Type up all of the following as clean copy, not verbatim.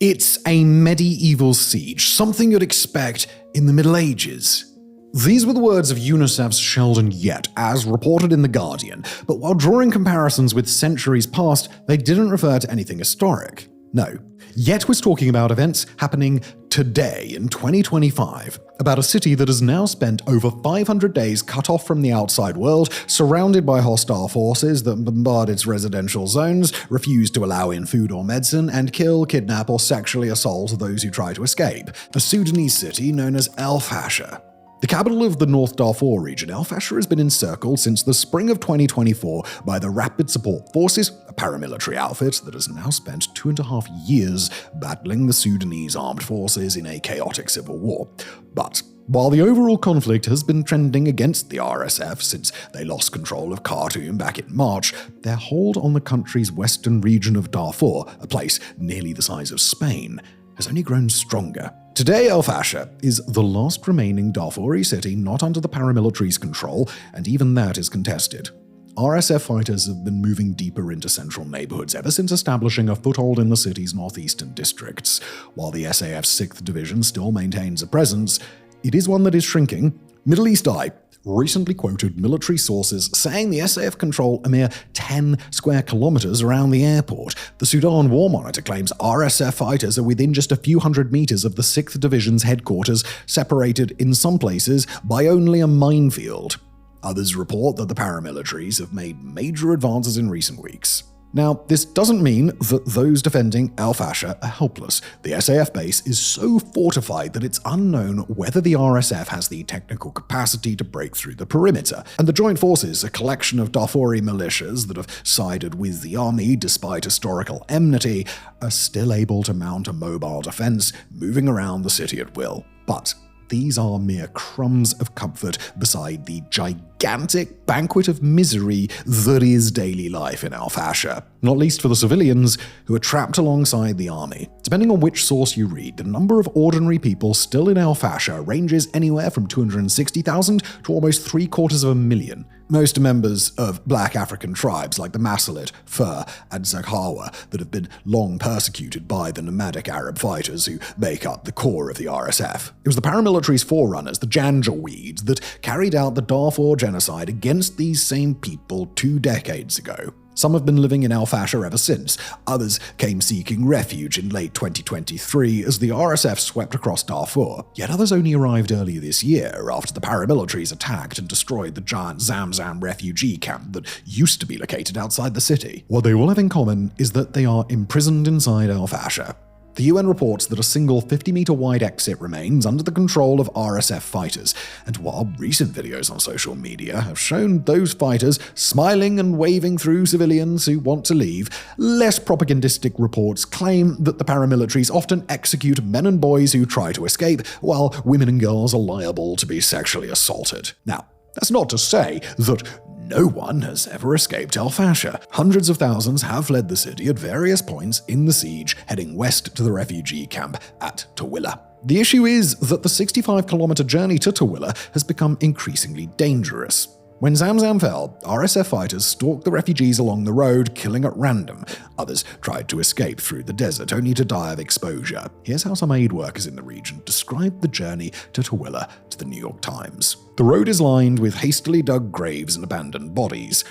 It's a medieval siege, something you'd expect in the Middle Ages. These were the words of UNICEF's Sheldon Yett, as reported in The Guardian, but while drawing comparisons with centuries past, they didn't refer to anything historic. No, Yett was talking about events happening today in 2025, about a city that has now spent over 500 days cut off from the outside world, surrounded by hostile forces that bombard its residential zones, refuse to allow in food or medicine, and kill, kidnap, or sexually assault those who try to escape. The Sudanese city known as El-Fasher. The capital of the North Darfur region, El-Fasher has been encircled since the spring of 2024 by the Rapid Support Forces, a paramilitary outfit that has now spent 2.5 years battling the Sudanese armed forces in a chaotic civil war. But while the overall conflict has been trending against the RSF since they lost control of Khartoum back in March, their hold on the country's western region of Darfur, a place nearly the size of Spain, has only grown stronger. Today, El-Fasher is the last remaining Darfuri city not under the paramilitary's control, and even that is contested. RSF fighters have been moving deeper into central neighborhoods ever since establishing a foothold in the city's northeastern districts. While the SAF's 6th Division still maintains a presence, it is one that is shrinking. Middle East Eye recently quoted military sources saying the SAF control a mere 10 square kilometers around the airport. The Sudan War Monitor claims RSF fighters are within just a few hundred meters of the 6th Division's headquarters, separated in some places by only a minefield. Others report that the paramilitaries have made major advances in recent weeks. Now, this doesn't mean that those defending El-Fasher are helpless. The SAF base is so fortified that it's unknown whether the RSF has the technical capacity to break through the perimeter. And the Joint Forces, a collection of Darfuri militias that have sided with the army despite historical enmity, are still able to mount a mobile defense, moving around the city at will. But these are mere crumbs of comfort beside the gigantic banquet of misery that is daily life in El-Fasher, not least for the civilians who are trapped alongside the army. Depending on which source you read, the number of ordinary people still in El-Fasher ranges anywhere from 260,000 to almost 750,000. Most are members of black African tribes like the Massacre, Fur, and Zaghawa that have been long persecuted by the nomadic Arab fighters who make up the core of the RSF. It was the paramilitary's forerunners, the Janjaweeds, that carried out the Darfur genocide against these same people 2 decades ago. Some have been living in El-Fasher ever since. Others came seeking refuge in late 2023 as the RSF swept across Darfur. Yet others only arrived earlier this year after the paramilitaries attacked and destroyed the giant Zamzam refugee camp that used to be located outside the city. What they all have in common is that they are imprisoned inside El-Fasher. The UN reports that a single 50-meter-wide exit remains under the control of RSF fighters, and while recent videos on social media have shown those fighters smiling and waving through civilians who want to leave, less propagandistic reports claim that the paramilitaries often execute men and boys who try to escape, while women and girls are liable to be sexually assaulted. Now, that's not to say that no one has ever escaped El-Fasher. Hundreds of thousands have fled the city at various points in the siege, heading west to the refugee camp at Tawila. The issue is that the 65-kilometer journey to Tawila has become increasingly dangerous. When Zamzam fell, RSF fighters stalked the refugees along the road, killing at random. Others tried to escape through the desert, only to die of exposure. Here's how some aid workers in the region described the journey to Tawila to the New York Times. The road is lined with hastily dug graves and abandoned bodies.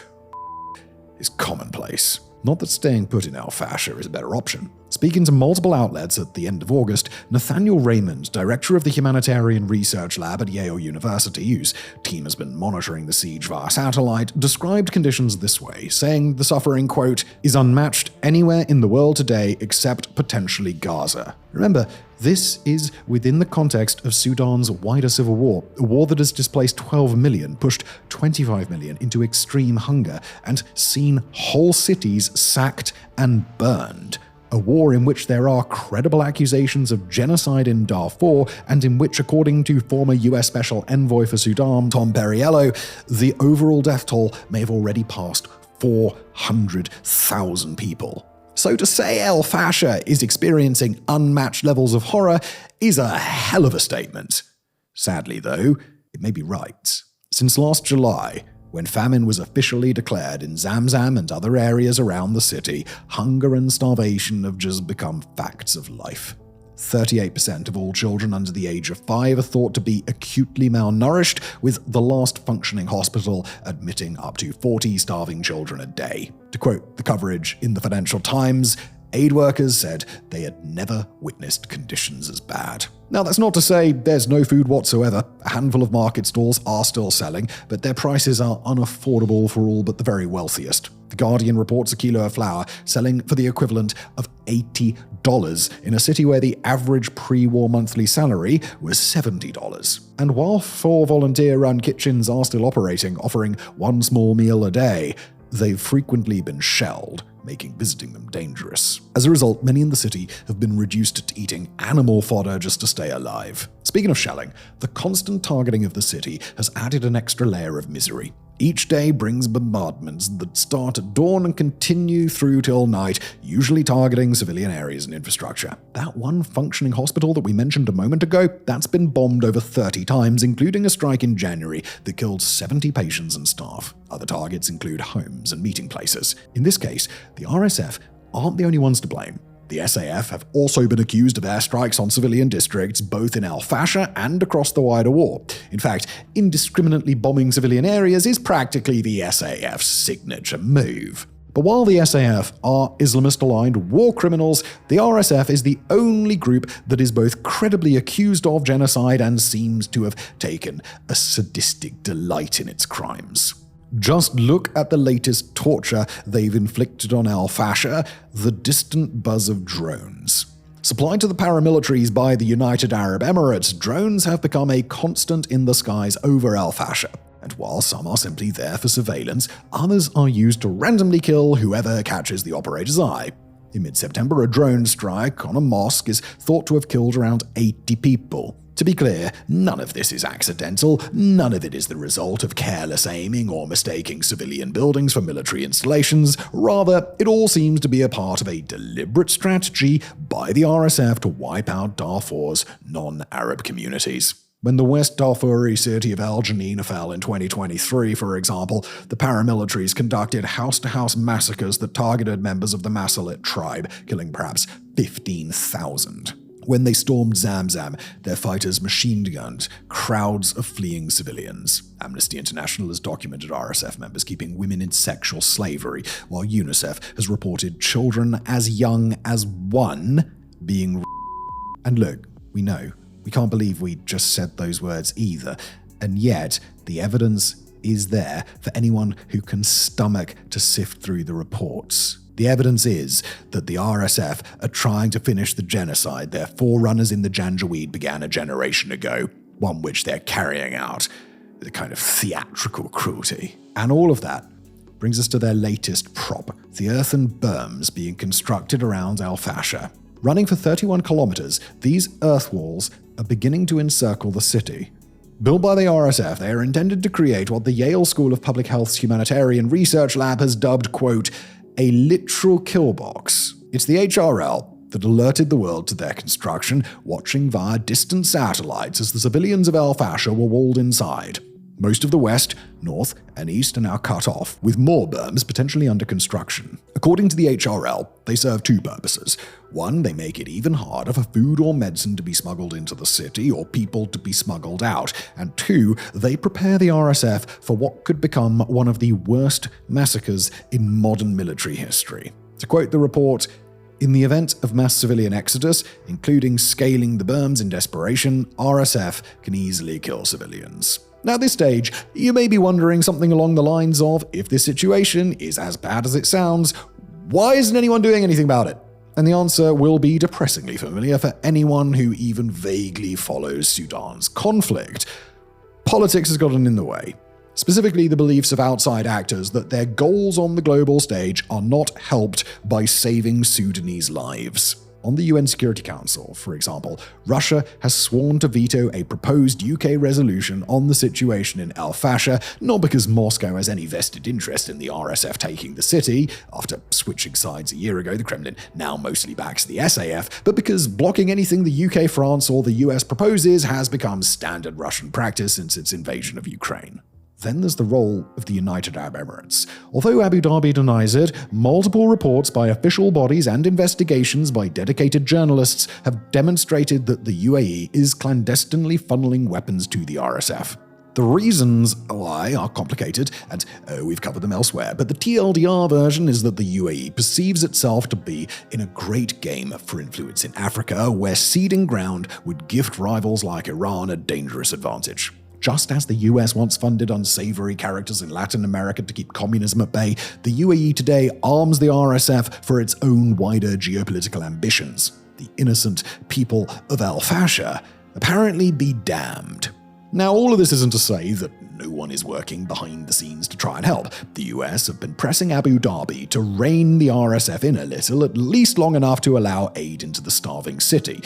It's commonplace. Not that staying put in El-Fasher is a better option. Speaking to multiple outlets at the end of August, Nathaniel Raymond, director of the Humanitarian Research Lab at Yale University, whose team has been monitoring the siege via satellite, described conditions this way, saying the suffering, quote, is unmatched anywhere in the world today except potentially Gaza. Remember, this is within the context of Sudan's wider civil war, a war that has displaced 12 million, pushed 25 million into extreme hunger, and seen whole cities sacked and burned. A war in which there are credible accusations of genocide in Darfur, and in which, according to former US Special Envoy for Sudan, Tom Perriello, the overall death toll may have already passed 400,000 people. So to say El-Fasher is experiencing unmatched levels of horror is a hell of a statement. Sadly, though, it may be right. Since last July, When famine was officially declared in Zamzam and other areas around the city, hunger and starvation have just become facts of life. 38% of all children under the age of 5 are thought to be acutely malnourished, with the last functioning hospital admitting up to 40 starving children a day. To quote the coverage in the Financial Times, aid workers said they had never witnessed conditions as bad. Now, that's not to say there's no food whatsoever. A handful of market stalls are still selling, but their prices are unaffordable for all but the very wealthiest. The Guardian reports a kilo of flour selling for the equivalent of $80 in a city where the average pre-war monthly salary was $70. And while 4 volunteer-run kitchens are still operating, offering one small meal a day, they've frequently been shelled, making visiting them dangerous. As a result, many in the city have been reduced to eating animal fodder just to stay alive. Speaking of shelling, the constant targeting of the city has added an extra layer of misery. Each day brings bombardments that start at dawn and continue through till night, usually targeting civilian areas and infrastructure. That one functioning hospital that we mentioned a moment ago, that's been bombed over 30 times, including a strike in January that killed 70 patients and staff. Other targets include homes and meeting places. In this case, the RSF aren't the only ones to blame. The SAF have also been accused of airstrikes on civilian districts, both in El-Fasher and across the wider war. In fact, indiscriminately bombing civilian areas is practically the SAF's signature move. But while the SAF are Islamist-aligned war criminals, the RSF is the only group that is both credibly accused of genocide and seems to have taken a sadistic delight in its crimes. Just look at the latest torture they've inflicted on El-Fasher, the distant buzz of drones. Supplied to the paramilitaries by the United Arab Emirates, drones have become a constant in the skies over El-Fasher. And while some are simply there for surveillance, others are used to randomly kill whoever catches the operator's eye. In mid-September, a drone strike on a mosque is thought to have killed around 80 people. To be clear, none of this is accidental, none of it is the result of careless aiming or mistaking civilian buildings for military installations. Rather, it all seems to be a part of a deliberate strategy by the RSF to wipe out Darfur's non-Arab communities. When the West Darfuri city of El Janina fell in 2023, for example, the paramilitaries conducted house-to-house massacres that targeted members of the Massacre tribe, killing perhaps 15,000. When they stormed Zamzam, their fighters machine-gunned crowds of fleeing civilians. Amnesty International has documented RSF members keeping women in sexual slavery, while UNICEF has reported children as young as 1 being And look, we know, we can't believe we just said those words either, and yet the evidence is there for anyone who can stomach to sift through the reports. The evidence is that the RSF are trying to finish the genocide their forerunners in the Janjaweed began a generation ago, one which they're carrying out with a kind of theatrical cruelty. And all of that brings us to their latest prop, the earthen berms being constructed around El-Fasher. Running for 31 kilometers, these earth walls are beginning to encircle the city. Built by the RSF, they are intended to create what the Yale School of Public Health's Humanitarian Research Lab has dubbed, quote, a literal killbox. It's the HRL that alerted the world to their construction, watching via distant satellites as the civilians of El-Fasher were walled inside. Most of the west, north, and east are now cut off, with more berms potentially under construction. According to the HRL, they serve 2 purposes. 1, they make it even harder for food or medicine to be smuggled into the city or people to be smuggled out. And 2, they prepare the RSF for what could become one of the worst massacres in modern military history. To quote the report, in the event of mass civilian exodus, including scaling the berms in desperation, RSF can easily kill civilians. Now at this stage, you may be wondering something along the lines of, if this situation is as bad as it sounds, why isn't anyone doing anything about it? And the answer will be depressingly familiar for anyone who even vaguely follows Sudan's conflict. Politics has gotten in the way. Specifically, the beliefs of outside actors that their goals on the global stage are not helped by saving Sudanese lives. On the UN Security Council, for example, Russia has sworn to veto a proposed UK resolution on the situation in El-Fasher, not because Moscow has any vested interest in the RSF taking the city. After switching sides a year ago, the Kremlin now mostly backs the SAF, but because blocking anything the UK, France, or the US proposes has become standard Russian practice since its invasion of Ukraine. Then there's the role of the United Arab Emirates. Although Abu Dhabi denies it, multiple reports by official bodies and investigations by dedicated journalists have demonstrated that the UAE is clandestinely funneling weapons to the RSF. The reasons why are complicated, and we've covered them elsewhere, but the TLDR version is that the UAE perceives itself to be in a great game for influence in Africa, where ceding ground would gift rivals like Iran a dangerous advantage. Just as the US once funded unsavory characters in Latin America to keep communism at bay, the UAE today arms the RSF for its own wider geopolitical ambitions. The innocent people of El-Fasher apparently be damned. Now, all of this isn't to say that no one is working behind the scenes to try and help. The US have been pressing Abu Dhabi to rein the RSF in a little, at least long enough to allow aid into the starving city.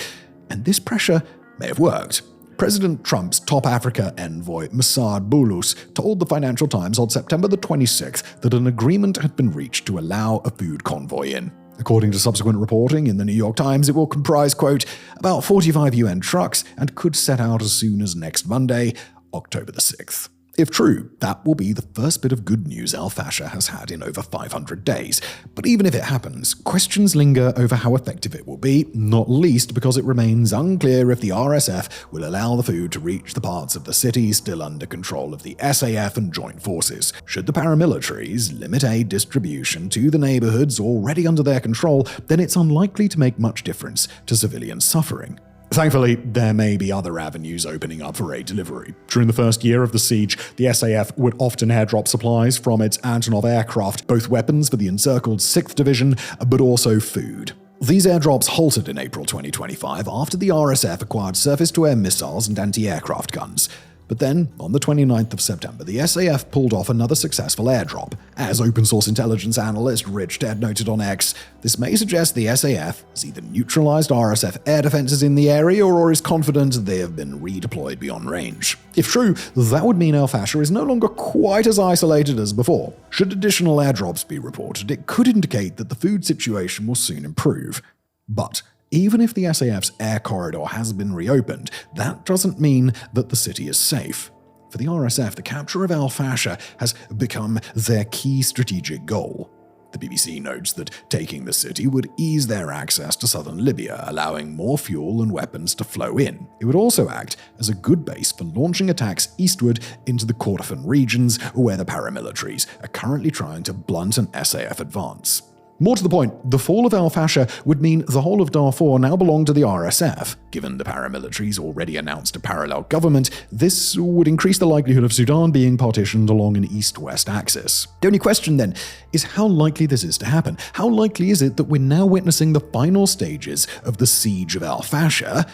And this pressure may have worked. President Trump's top Africa envoy, Masad Boulos, told the Financial Times on September the 26th that an agreement had been reached to allow a food convoy in. According to subsequent reporting in the New York Times, it will comprise, quote, about 45 UN trucks and could set out as soon as next Monday, October the 6th. If true, that will be the first bit of good news El-Fasher has had in over 500 days. But even if it happens, questions linger over how effective it will be, not least because it remains unclear if the RSF will allow the food to reach the parts of the city still under control of the SAF and joint forces. Should the paramilitaries limit aid distribution to the neighborhoods already under their control, then it's unlikely to make much difference to civilian suffering. Thankfully, there may be other avenues opening up for aid delivery. During the first year of the siege, the SAF would often airdrop supplies from its Antonov aircraft, both weapons for the encircled 6th Division, but also food. These airdrops halted in April 2025 after the RSF acquired surface-to-air missiles and anti-aircraft guns. But then, on the 29th of September, the SAF pulled off another successful airdrop. As open-source intelligence analyst Rich Ted noted on X, this may suggest the SAF has either neutralized RSF air defenses in the area or is confident they have been redeployed beyond range. If true, that would mean El-Fasher is no longer quite as isolated as before. Should additional airdrops be reported, it could indicate that the food situation will soon improve. But even if the SAF's air corridor has been reopened, that doesn't mean that the city is safe. For the RSF, the capture of El-Fasher has become their key strategic goal. The BBC notes that taking the city would ease their access to southern Libya, allowing more fuel and weapons to flow in. It would also act as a good base for launching attacks eastward into the Kordofan regions, where the paramilitaries are currently trying to blunt an SAF advance. More to the point, the fall of El-Fasher would mean the whole of Darfur now belonged to the RSF. Given the paramilitaries already announced a parallel government, this would increase the likelihood of Sudan being partitioned along an east-west axis. The only question then is how likely this is to happen. How likely is it that we're now witnessing the final stages of the siege of El-Fasher,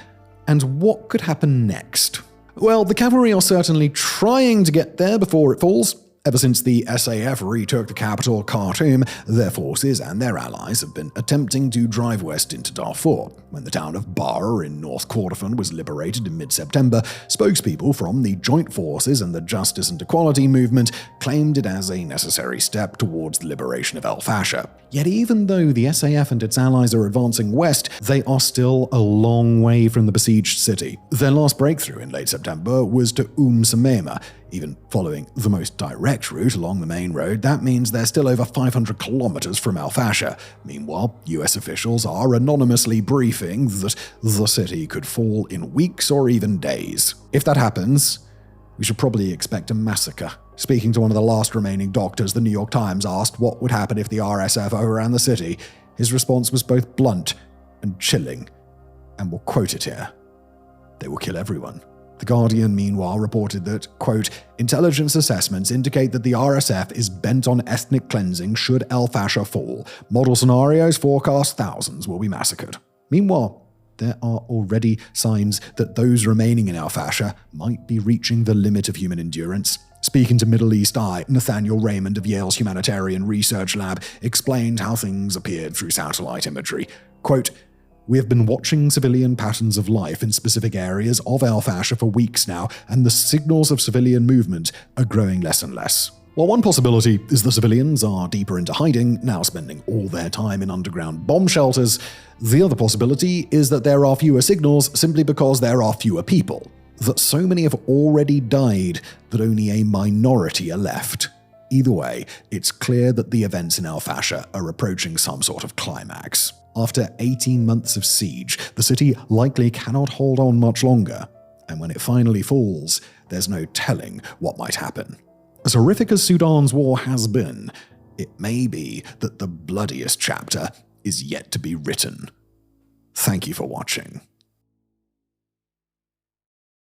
and what could happen next? Well, the cavalry are certainly trying to get there before it falls. Ever since the SAF retook the capital, Khartoum, their forces and their allies have been attempting to drive west into Darfur. When the town of Bara in North Kordofan was liberated in mid-September, spokespeople from the Joint Forces and the Justice and Equality Movement claimed it as a necessary step towards the liberation of El-Fasher. Yet even though the SAF and its allies are advancing west, they are still a long way from the besieged city. Their last breakthrough in late September was to Samema. Even following the most direct route along the main road, that means they're still over 500 kilometers from El-Fasher. Meanwhile, US officials are anonymously briefing that the city could fall in weeks or even days. If that happens, we should probably expect a massacre. Speaking to one of the last remaining doctors, the New York Times asked what would happen if the RSF overran the city. His response was both blunt and chilling, and we'll quote it here. They will kill everyone. The Guardian, meanwhile, reported that, quote, intelligence assessments indicate that the RSF is bent on ethnic cleansing should El-Fasher fall. Model scenarios forecast thousands will be massacred. Meanwhile, there are already signs that those remaining in El-Fasher might be reaching the limit of human endurance. Speaking to Middle East Eye, Nathaniel Raymond of Yale's Humanitarian Research Lab explained how things appeared through satellite imagery. Quote, we have been watching civilian patterns of life in specific areas of El-Fasher for weeks now, and the signals of civilian movement are growing less and less. While one possibility is the civilians are deeper into hiding, now spending all their time in underground bomb shelters, the other possibility is that there are fewer signals simply because there are fewer people. that so many have already died that only a minority are left. Either way, it's clear that the events in El-Fasher are approaching some sort of climax. After 18 months of siege, the city likely cannot hold on much longer, and when it finally falls, there's no telling what might happen. As horrific as Sudan's war has been, it may be that the bloodiest chapter is yet to be written. Thank you for watching.